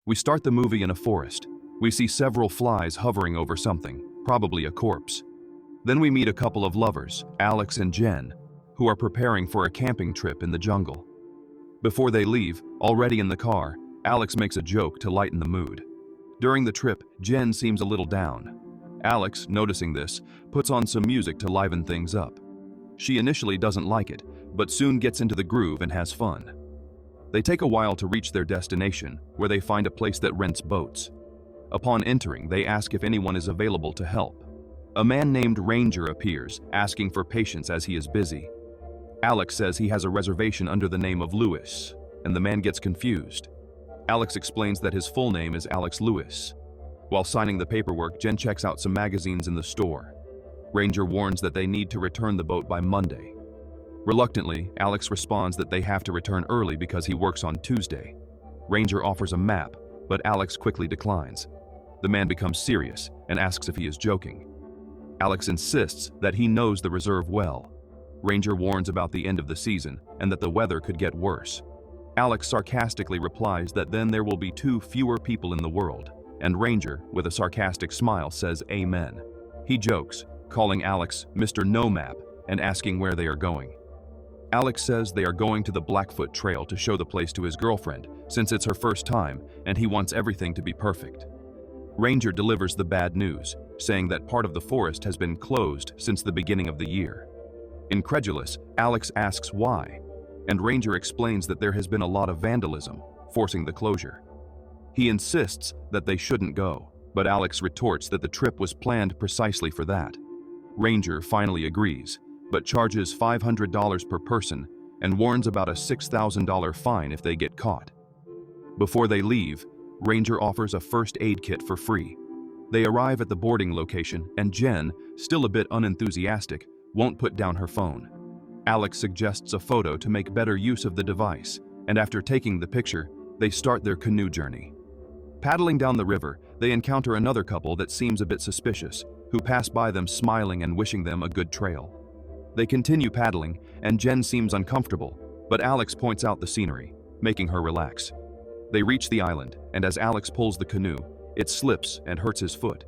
We start the movie in a forest. We see several flies hovering over something, probably a corpse. Then we meet a couple of lovers, Alex and Jen, who are preparing for a camping trip in the jungle. Before they leave, already in the car, Alex makes a joke to lighten the mood. During the trip, Jen seems a little down. Alex, noticing this, puts on some music to liven things up. She initially doesn't like it, but soon gets into the groove and has fun. They take a while to reach their destination, where they find a place that rents boats. Upon entering, they ask if anyone is available to help. A man named Ranger appears, asking for patience as he is busy. Alex says he has a reservation under the name of Lewis, and the man gets confused. Alex explains that his full name is Alex Lewis. While signing the paperwork, Jen checks out some magazines in the store. Ranger warns that they need to return the boat by Monday. Reluctantly, Alex responds that they have to return early because he works on Tuesday. Ranger offers a map, but Alex quickly declines. The man becomes serious and asks if he is joking. Alex insists that he knows the reserve well. Ranger warns about the end of the season and that the weather could get worse. Alex sarcastically replies that then there will be 2 fewer people in the world, and Ranger, with a sarcastic smile, says amen. He jokes, calling Alex Mr. No Map and asking where they are going. Alex says they are going to the Blackfoot Trail to show the place to his girlfriend, since it's her first time and he wants everything to be perfect. Ranger delivers the bad news, saying that part of the forest has been closed since the beginning of the year. Incredulous, Alex asks why, and Ranger explains that there has been a lot of vandalism, forcing the closure. He insists that they shouldn't go, but Alex retorts that the trip was planned precisely for that. Ranger finally agrees, but charges $500 per person and warns about a $6,000 fine if they get caught. Before they leave, Ranger offers a first aid kit for free. They arrive at the boarding location, and Jen, still a bit unenthusiastic, won't put down her phone. Alex suggests a photo to make better use of the device, and after taking the picture, they start their canoe journey. Paddling down the river, they encounter another couple that seems a bit suspicious, who pass by them smiling and wishing them a good trail. They continue paddling, and Jen seems uncomfortable, but Alex points out the scenery, making her relax. They reach the island, and as Alex pulls the canoe, it slips and hurts his foot.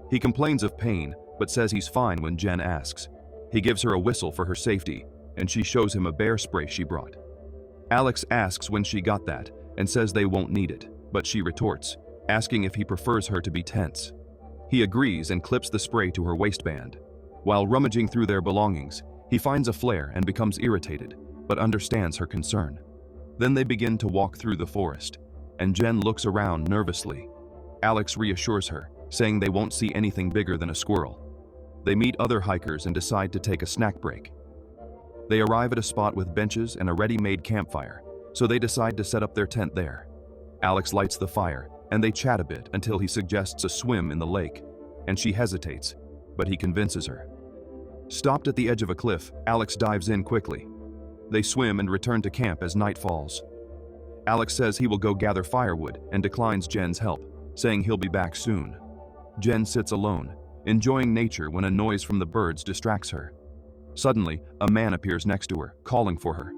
He complains of pain, but says he's fine when Jen asks. He gives her a whistle for her safety, and she shows him a bear spray she brought. Alex asks when she got that, and says they won't need it, but she retorts, asking if he prefers her to be tense. He agrees and clips the spray to her waistband. While rummaging through their belongings, he finds a flare and becomes irritated, but understands her concern. Then they begin to walk through the forest, and Jen looks around nervously. Alex reassures her, saying they won't see anything bigger than a squirrel. They meet other hikers and decide to take a snack break. They arrive at a spot with benches and a ready-made campfire, so they decide to set up their tent there. Alex lights the fire, and they chat a bit until he suggests a swim in the lake, and she hesitates, but he convinces her. Stopped at the edge of a cliff, Alex dives in quickly. They swim and return to camp as night falls. Alex says he will go gather firewood and declines Jen's help, saying he'll be back soon. Jen sits alone, enjoying nature when a noise from the birds distracts her. Suddenly, a man appears next to her, calling for her.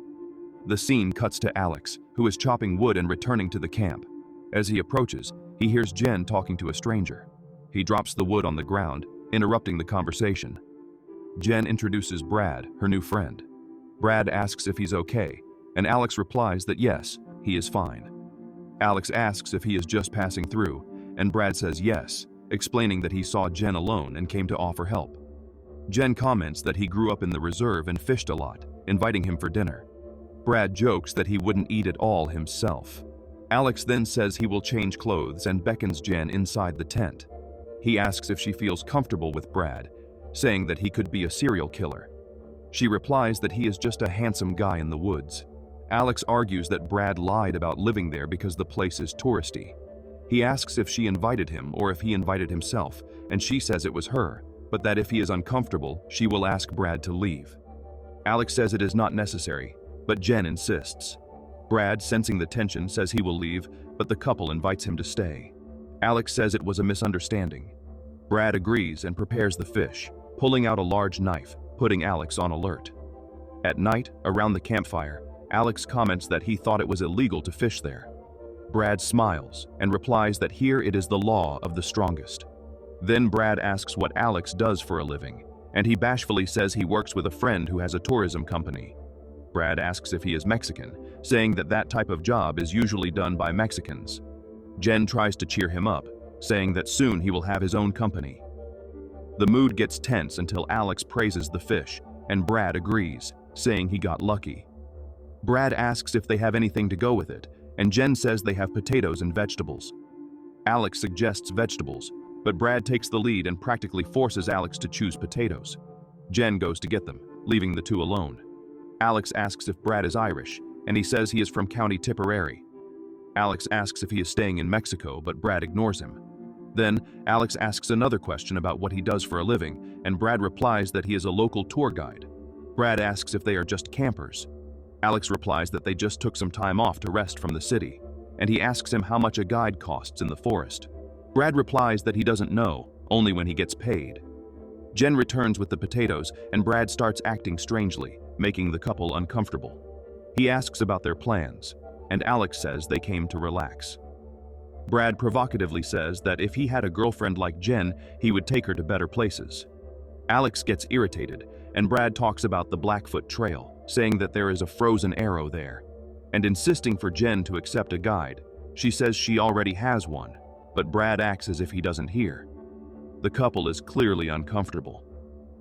The scene cuts to Alex, who is chopping wood and returning to the camp. As he approaches, he hears Jen talking to a stranger. He drops the wood on the ground, interrupting the conversation. Jen introduces Brad, her new friend. Brad asks if he's okay, and Alex replies that yes, he is fine. Alex asks if he is just passing through, and Brad says yes, explaining that he saw Jen alone and came to offer help. Jen comments that he grew up in the reserve and fished a lot, inviting him for dinner. Brad jokes that he wouldn't eat it all himself. Alex then says he will change clothes and beckons Jen inside the tent. He asks if she feels comfortable with Brad, saying that he could be a serial killer. She replies that he is just a handsome guy in the woods. Alex argues that Brad lied about living there because the place is touristy. He asks if she invited him or if he invited himself, and she says it was her, but that if he is uncomfortable, she will ask Brad to leave. Alex says it is not necessary, but Jen insists. Brad, sensing the tension, says he will leave, but the couple invites him to stay. Alex says it was a misunderstanding. Brad agrees and prepares the fish, pulling out a large knife, putting Alex on alert. At night, around the campfire, Alex comments that he thought it was illegal to fish there. Brad smiles and replies that here it is the law of the strongest. Then Brad asks what Alex does for a living, and he bashfully says he works with a friend who has a tourism company. Brad asks if he is Mexican, saying that that type of job is usually done by Mexicans. Jen tries to cheer him up, saying that soon he will have his own company. The mood gets tense until Alex praises the fish, and Brad agrees, saying he got lucky. Brad asks if they have anything to go with it, and Jen says they have potatoes and vegetables. Alex suggests vegetables, but Brad takes the lead and practically forces Alex to choose potatoes. Jen goes to get them, leaving the two alone. Alex asks if Brad is Irish, and he says he is from County Tipperary. Alex asks if he is staying in Mexico, but Brad ignores him. Then, Alex asks another question about what he does for a living, and Brad replies that he is a local tour guide. Brad asks if they are just campers. Alex replies that they just took some time off to rest from the city, and he asks him how much a guide costs in the forest. Brad replies that he doesn't know, only when he gets paid. Jen returns with the potatoes, and Brad starts acting strangely, making the couple uncomfortable. He asks about their plans, and Alex says they came to relax. Brad provocatively says that if he had a girlfriend like Jen, he would take her to better places. Alex gets irritated, and Brad talks about the Blackfoot Trail, saying that there is a frozen arrow there, and insisting for Jen to accept a guide. She says she already has one, but Brad acts as if he doesn't hear. The couple is clearly uncomfortable.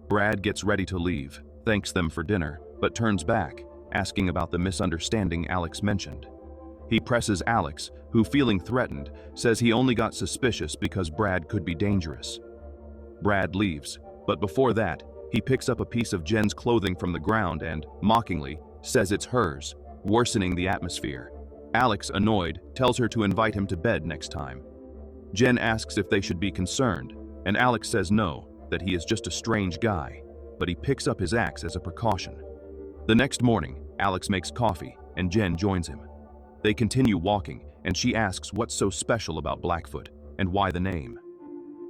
Brad gets ready to leave, thanks them for dinner, but turns back, asking about the misunderstanding Alex mentioned. He presses Alex, who, feeling threatened, says he only got suspicious because Brad could be dangerous. Brad leaves, but before that, he picks up a piece of Jen's clothing from the ground and, mockingly, says it's hers, worsening the atmosphere. Alex, annoyed, tells her to invite him to bed next time. Jen asks if they should be concerned, and Alex says no, that he is just a strange guy, but he picks up his axe as a precaution. The next morning, Alex makes coffee, and Jen joins him. They continue walking, and she asks what's so special about Blackfoot, and why the name.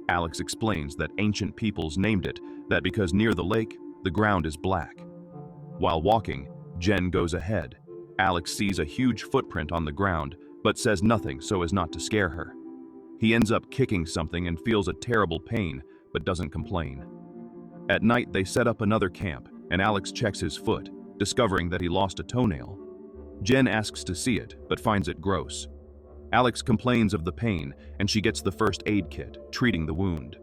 Alex explains that ancient peoples named it that because near the lake, the ground is black. While walking, Jen goes ahead. Alex sees a huge footprint on the ground, but says nothing so as not to scare her. He ends up kicking something and feels a terrible pain, but doesn't complain. At night, they set up another camp, and Alex checks his foot, discovering that he lost a toenail. Jen asks to see it, but finds it gross. Alex complains of the pain, and she gets the first aid kit, treating the wound.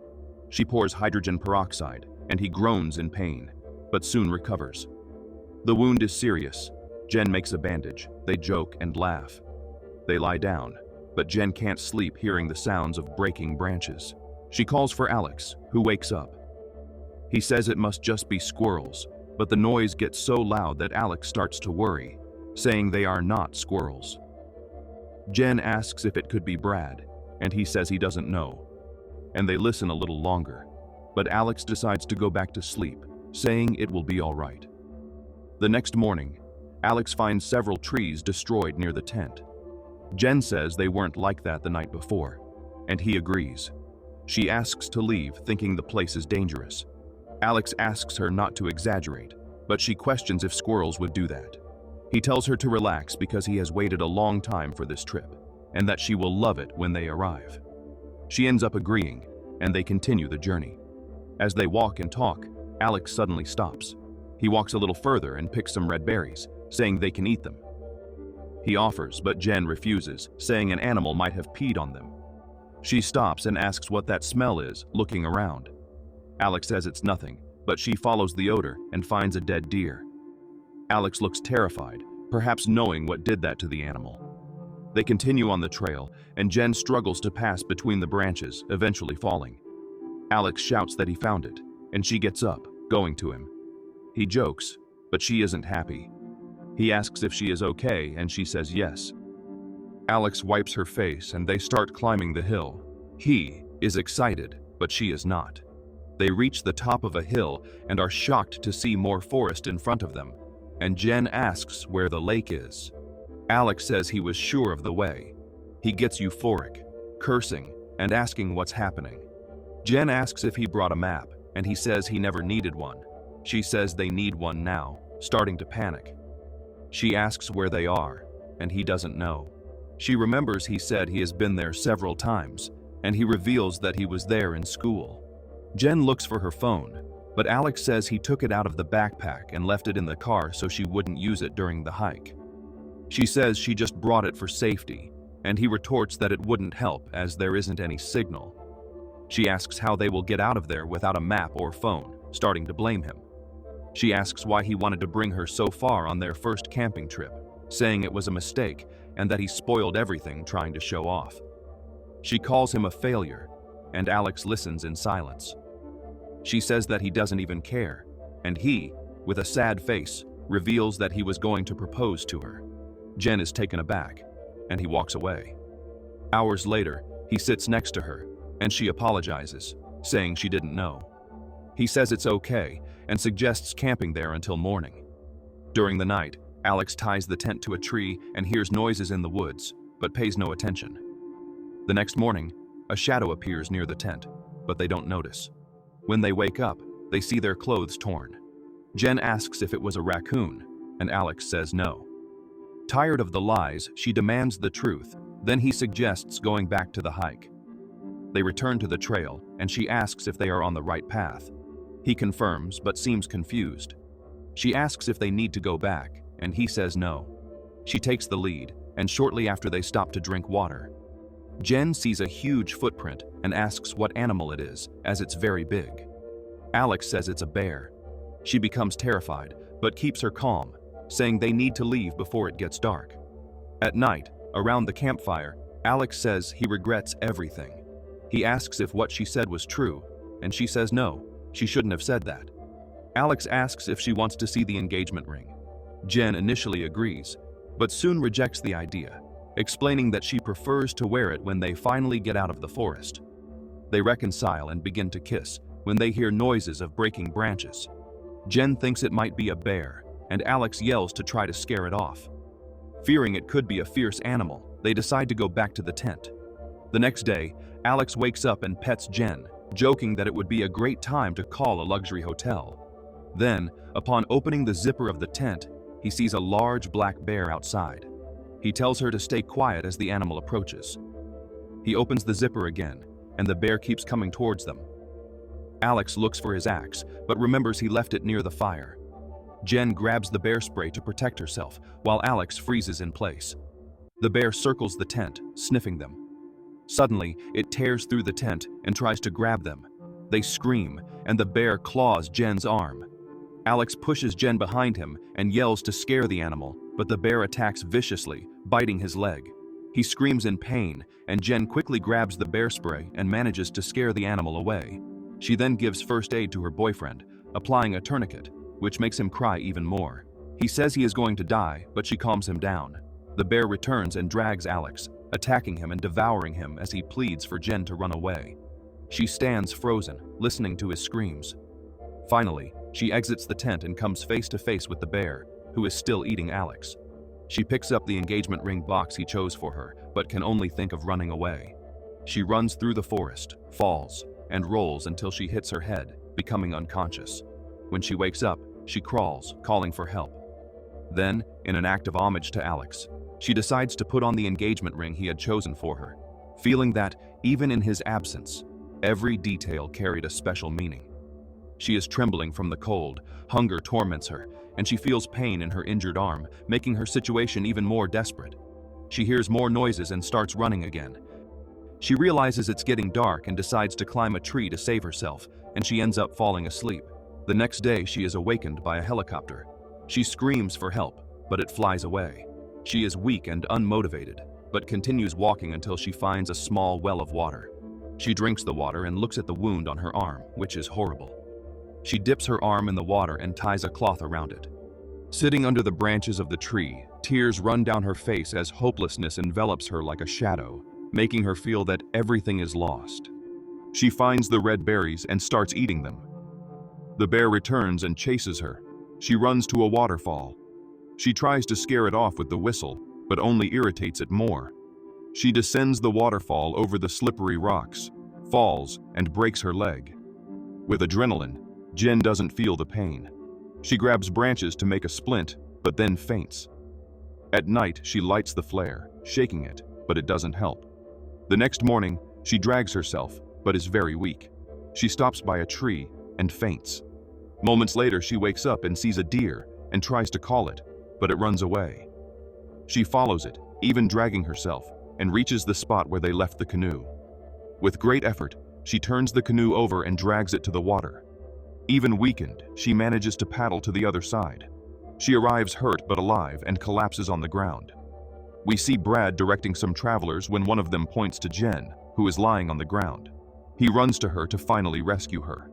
She pours hydrogen peroxide, and he groans in pain, but soon recovers. The wound is serious. Jen makes a bandage. They joke and laugh. They lie down, but Jen can't sleep hearing the sounds of breaking branches. She calls for Alex, who wakes up. He says it must just be squirrels, but the noise gets so loud that Alex starts to worry, saying they are not squirrels. Jen asks if it could be Brad, and he says he doesn't know. And they listen a little longer, but Alex decides to go back to sleep, saying it will be all right. The next morning, Alex finds several trees destroyed near the tent. Jen says they weren't like that the night before, and he agrees. She asks to leave, thinking the place is dangerous. Alex asks her not to exaggerate, but she questions if squirrels would do that. He tells her to relax because he has waited a long time for this trip, and that she will love it when they arrive. She ends up agreeing, and they continue the journey. As they walk and talk, Alex suddenly stops. He walks a little further and picks some red berries, saying they can eat them. He offers, but Jen refuses, saying an animal might have peed on them. She stops and asks what that smell is, looking around. Alex says it's nothing, but she follows the odor and finds a dead deer. Alex looks terrified, perhaps knowing what did that to the animal. They continue on the trail, and Jen struggles to pass between the branches, eventually falling. Alex shouts that he found it, and she gets up, going to him. He jokes, but she isn't happy. He asks if she is okay, and she says yes. Alex wipes her face, and they start climbing the hill. He is excited, but she is not. They reach the top of a hill and are shocked to see more forest in front of them, and Jen asks where the lake is. Alex says he was sure of the way. He gets euphoric, cursing, and asking what's happening. Jen asks if he brought a map, and he says he never needed one. She says they need one now, starting to panic. She asks where they are, and he doesn't know. She remembers he said he has been there several times, and he reveals that he was there in school. Jen looks for her phone, but Alex says he took it out of the backpack and left it in the car so she wouldn't use it during the hike. She says she just brought it for safety, and he retorts that it wouldn't help as there isn't any signal. She asks how they will get out of there without a map or phone, starting to blame him. She asks why he wanted to bring her so far on their first camping trip, saying it was a mistake and that he spoiled everything trying to show off. She calls him a failure, and Alex listens in silence. She says that he doesn't even care, and he, with a sad face, reveals that he was going to propose to her. Jen is taken aback, and he walks away. Hours later, he sits next to her, and she apologizes, saying she didn't know. He says it's okay and suggests camping there until morning. During the night, Alex ties the tent to a tree and hears noises in the woods, but pays no attention. The next morning, a shadow appears near the tent, but they don't notice. When they wake up, they see their clothes torn. Jen asks if it was a raccoon, and Alex says no. Tired of the lies, she demands the truth, then he suggests going back to the hike. They return to the trail, and she asks if they are on the right path. He confirms, but seems confused. She asks if they need to go back, and he says no. She takes the lead, and shortly after they stop to drink water. Jen sees a huge footprint and asks what animal it is, as it's very big. Alex says it's a bear. She becomes terrified, but keeps her calm, saying they need to leave before it gets dark. At night, around the campfire, Alex says he regrets everything. He asks if what she said was true, and she says no, she shouldn't have said that. Alex asks if she wants to see the engagement ring. Jen initially agrees, but soon rejects the idea, explaining that she prefers to wear it when they finally get out of the forest. They reconcile and begin to kiss when they hear noises of breaking branches. Jen thinks it might be a bear, and Alex yells to try to scare it off. Fearing it could be a fierce animal, they decide to go back to the tent. The next day, Alex wakes up and pets Jen, joking that it would be a great time to call a luxury hotel. Then, upon opening the zipper of the tent, he sees a large black bear outside. He tells her to stay quiet as the animal approaches. He opens the zipper again, and the bear keeps coming towards them. Alex looks for his axe, but remembers he left it near the fire. Jen grabs the bear spray to protect herself, while Alex freezes in place. The bear circles the tent, sniffing them. Suddenly, it tears through the tent and tries to grab them. They scream, and the bear claws Jen's arm. Alex pushes Jen behind him and yells to scare the animal, but the bear attacks viciously, biting his leg. He screams in pain, and Jen quickly grabs the bear spray and manages to scare the animal away. She then gives first aid to her boyfriend, applying a tourniquet, which makes him cry even more. He says he is going to die, but she calms him down. The bear returns and drags Alex, attacking him and devouring him as he pleads for Jen to run away. She stands frozen, listening to his screams. Finally, she exits the tent and comes face to face with the bear, who is still eating Alex. She picks up the engagement ring box he chose for her, but can only think of running away. She runs through the forest, falls, and rolls until she hits her head, becoming unconscious. When she wakes up, she crawls, calling for help. Then, in an act of homage to Alex, she decides to put on the engagement ring he had chosen for her, feeling that, even in his absence, every detail carried a special meaning. She is trembling from the cold, hunger torments her, and she feels pain in her injured arm, making her situation even more desperate. She hears more noises and starts running again. She realizes it's getting dark and decides to climb a tree to save herself, and she ends up falling asleep. The next day, she is awakened by a helicopter. She screams for help, but it flies away. She is weak and unmotivated, but continues walking until she finds a small well of water. She drinks the water and looks at the wound on her arm, which is horrible. She dips her arm in the water and ties a cloth around it. Sitting under the branches of the tree, tears run down her face as hopelessness envelops her like a shadow, making her feel that everything is lost. She finds the red berries and starts eating them. The bear returns and chases her. She runs to a waterfall. She tries to scare it off with the whistle, but only irritates it more. She descends the waterfall over the slippery rocks, falls, and breaks her leg. With adrenaline, Jen doesn't feel the pain. She grabs branches to make a splint, but then faints. At night, she lights the flare, shaking it, but it doesn't help. The next morning, she drags herself, but is very weak. She stops by a tree and faints. Moments later, she wakes up and sees a deer and tries to call it, but it runs away. She follows it, even dragging herself, and reaches the spot where they left the canoe. With great effort, she turns the canoe over and drags it to the water. Even weakened, she manages to paddle to the other side. She arrives hurt but alive and collapses on the ground. We see Brad directing some travelers when one of them points to Jen, who is lying on the ground. He runs to her to finally rescue her.